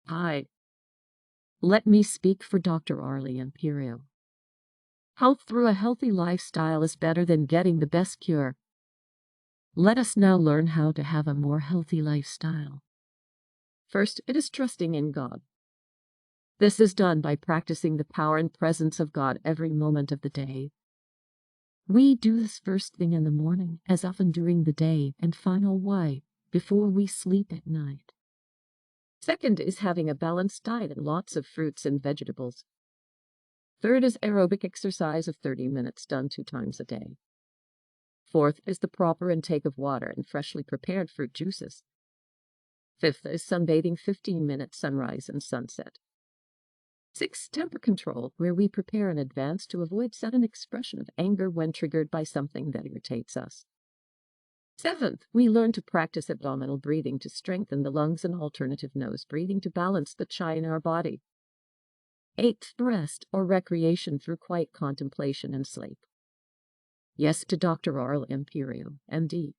Hi, let me speak for Dr. Arlie Imperio. Health through a healthy lifestyle is better than getting the best cure. Let us now learn how to have a more healthy lifestyle. First, it is trusting in God. This is done by practicing the power and presence of God every moment of the day. We do this first thing in the morning, as often during the day, and final why, before we sleep at night. Second is having a balanced diet and lots of fruits and vegetables. Third is aerobic exercise of 30 minutes done 2 times a day. Fourth is the proper intake of water and freshly prepared fruit juices. Fifth is sunbathing 15 minutes sunrise and sunset. Sixth, temper control, where we prepare in advance to avoid sudden expression of anger when triggered by something that irritates us. Seventh, we learn to practice abdominal breathing to strengthen the lungs and alternative nose breathing to balance the chi in our body. Eighth, rest or recreation through quiet contemplation and sleep. Yes to Dr. Arl Imperio, MD.